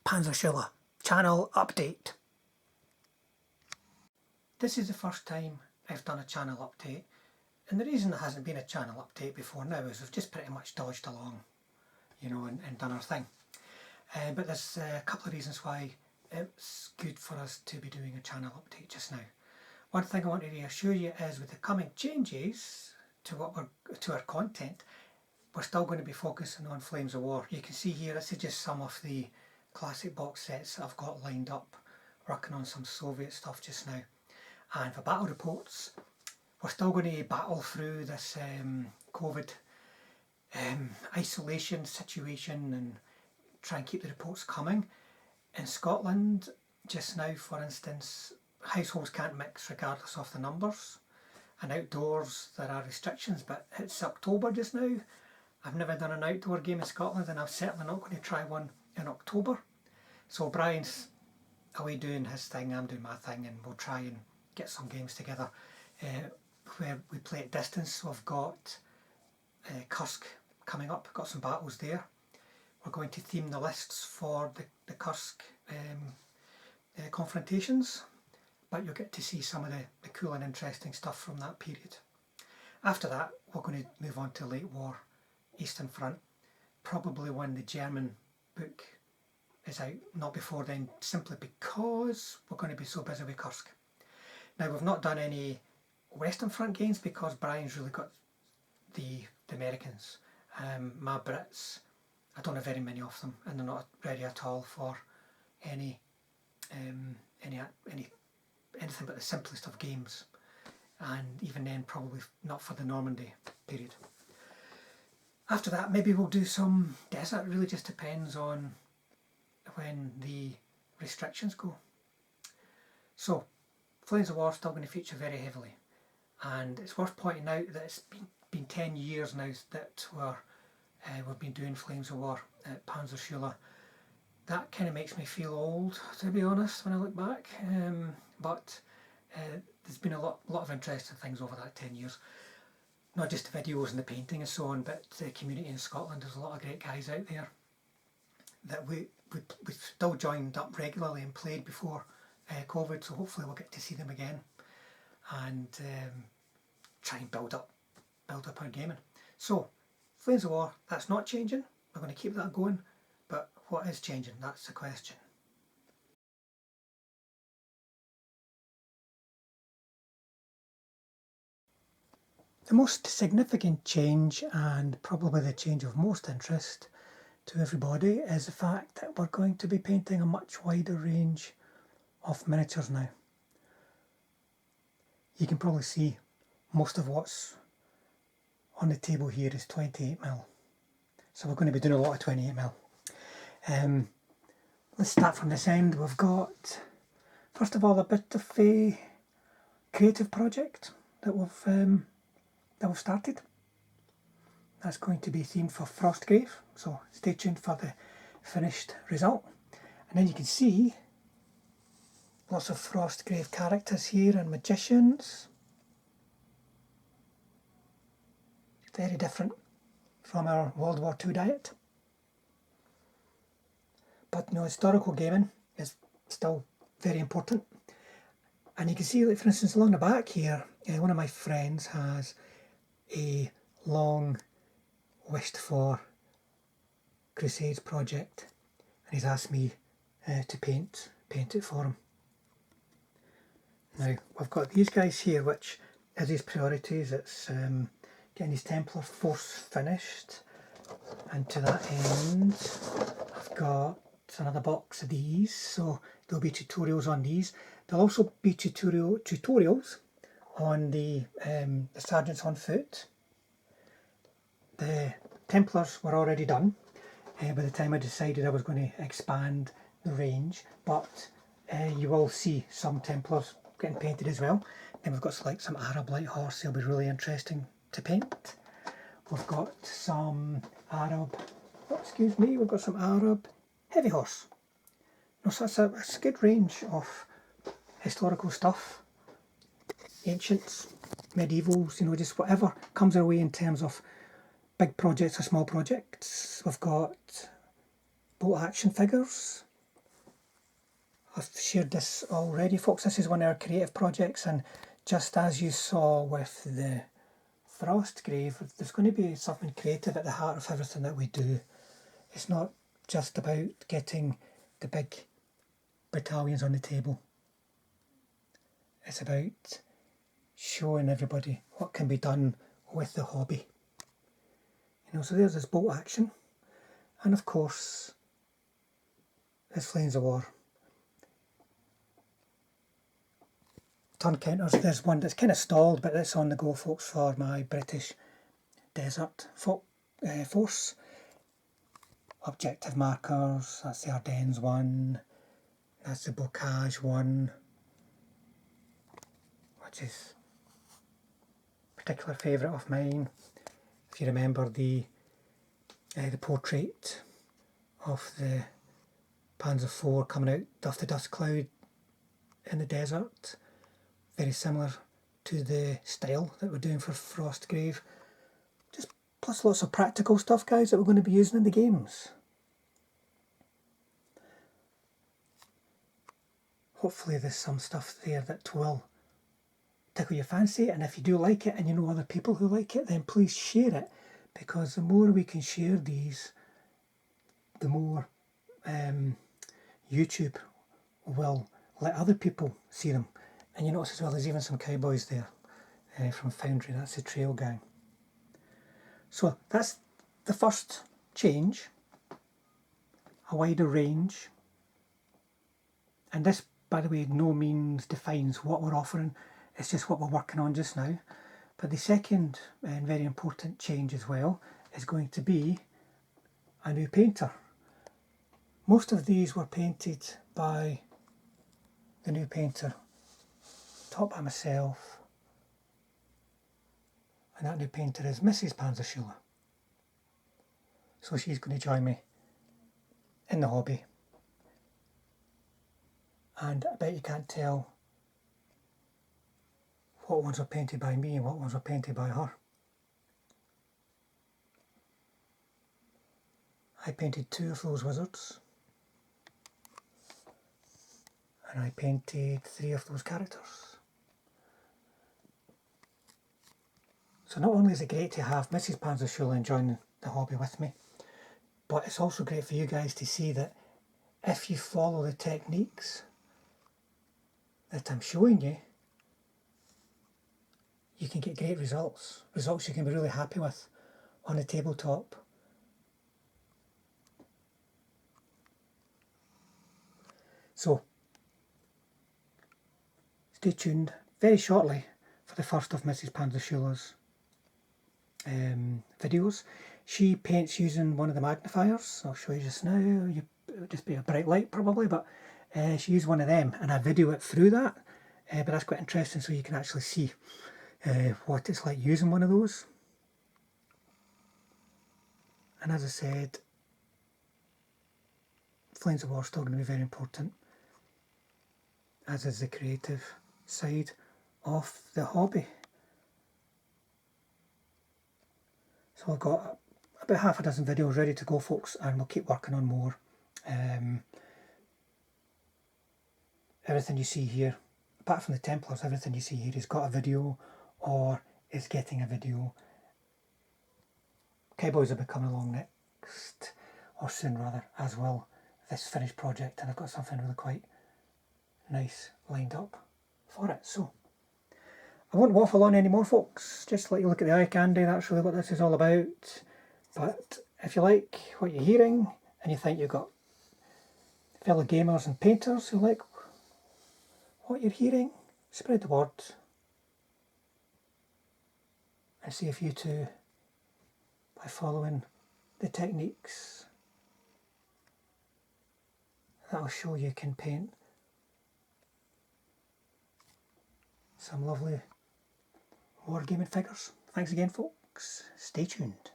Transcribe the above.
Panzer Schule channel update. This is the first time I've done a channel update, and the reason there hasn't been a channel update before now is we've just pretty much dodged along, and done our thing. But there's a couple of reasons why it's good for us to be doing a channel update just now. One thing I want to reassure you is with the coming changes to our content, we're still going to be focusing on Flames of War. You can see here, this is just some of the classic box sets that I've got lined up, working on some Soviet stuff just now. And for battle reports, we're still going to battle through this COVID isolation situation and try and keep the reports coming. In Scotland, just now, for instance, households can't mix regardless of the numbers, and outdoors there are restrictions, but it's October just now. I've never done an outdoor game in Scotland, and I'm certainly not going to try one in October. So Brian's away doing his thing, I'm doing my thing, and we'll try and get some games together where we play at distance. So I've got Kursk coming up, got some battles there. We're going to theme the lists for the Kursk confrontations, but you'll get to see some of the cool and interesting stuff from that period. After that, we're going to move on to late war, Eastern Front, probably when the German book is out, not before then, simply because we're going to be so busy with Kursk. Now, we've not done any Western Front games because Brian's really got the Americans. My Brits, I don't have very many of them, and they're not ready at all for anything but the simplest of games, and even then probably not for the Normandy period. After that, maybe we'll do some desert. It really just depends on when the restrictions go. So Flames of War still going to feature very heavily, and it's worth pointing out that it's been 10 years now that we've been doing Flames of War at Panzer Schule. That kind of makes me feel old, to be honest, when I look back, but there's been a lot of interesting things over that 10 years. Not just the videos and the painting and so on, but the community in Scotland. There's a lot of great guys out there that we still joined up regularly and played before COVID, so hopefully we'll get to see them again and try and build up our gaming. So Flames of War, that's not changing. We're going to keep that going, but what is changing? That's the question. The most significant change, and probably the change of most interest to everybody, is the fact that we're going to be painting a much wider range of miniatures now. You can probably see most of what's on the table here is 28mm. So we're going to be doing a lot of 28mm. Let's start from this end. We've got, first of all, a bit of a creative project that we've started. That's going to be themed for Frostgrave, so stay tuned for the finished result. And then you can see lots of Frostgrave characters here and magicians. Very different from our World War II diet. But historical gaming is still very important. And you can see, like, for instance, along the back here, one of my friends has a long wished for Crusades project, and he's asked me to paint it for him. Now we've got these guys here, which is his priorities. It's getting his Templar force finished, and to that end I've got another box of these, so there'll be tutorials on these. There'll also be tutorials on the Sergeants on Foot. The Templars were already done by the time I decided I was going to expand the range, but you will see some Templars getting painted as well. Then we've got some Arab light horse. They'll be really interesting to paint. We've got some Arab heavy horse. So that's a good range of historical stuff. Ancients, medievals, just whatever comes our way in terms of big projects or small projects. We've got bolt action figures, I've shared this already, folks. This is one of our creative projects, and just as you saw with the Frostgrave, there's going to be something creative at the heart of everything that we do. It's not just about getting the big battalions on the table. It's about showing everybody what can be done with the hobby. So there's this bolt action, and of course there's Flames of War. Turn counters, there's one that's kind of stalled, but it's on the go, folks, for my British Desert Force. Objective markers, that's the Ardennes one, that's the Bocage one, which is a particular favourite of mine. If you remember the portrait of the Panzer IV coming out of the dust cloud in the desert, very similar to the style that we're doing for Frostgrave. Just plus lots of practical stuff, guys, that we're going to be using in the games. Hopefully there's some stuff there that will tickle your fancy, and if you do like it and you know other people who like it, then please share it, because the more we can share these, the more YouTube will let other people see them. And you notice as well, there's even some cowboys there from Foundry. That's the trail gang. So that's the first change, a wider range. And this, by the way, no means defines what we're offering. It's just what we're working on just now. But the second and very important change as well is going to be a new painter. Most of these were painted by the new painter, taught by myself, and that new painter is Mrs. Panzer Schule. So she's going to join me in the hobby. And I bet you can't tell what ones were painted by me and what ones were painted by her. I painted 2 of those wizards, and I painted 3 of those characters. So not only is it great to have Mrs. Panzer Schule enjoying the hobby with me, but it's also great for you guys to see that if you follow the techniques that I'm showing you, you can get great results. Results you can be really happy with on the tabletop. So, stay tuned very shortly for the first of Mrs. Panzer Schule's videos. She paints using one of the magnifiers. I'll show you just now. It would just be a bright light probably, but she used one of them, and I video it through that. But that's quite interesting, so you can actually see what it's like using one of those. And as I said, Flames of War is still going to be very important, as is the creative side of the hobby. So I've got about half a dozen videos ready to go, folks, and we'll keep working on more. Everything you see here, apart from the Templars, everything you see here has got a video or is getting a video. Cowboys are becoming along next, or soon rather, as will this finished project, and I've got something really quite nice lined up for it. So I won't waffle on anymore, folks. Just let you look at the eye candy. That's really what this is all about. But if you like what you're hearing and you think you've got fellow gamers and painters who like what you're hearing, spread the word and see if you too, by following the techniques that I'll show you, can paint some lovely wargaming figures. Thanks again, folks. Stay tuned.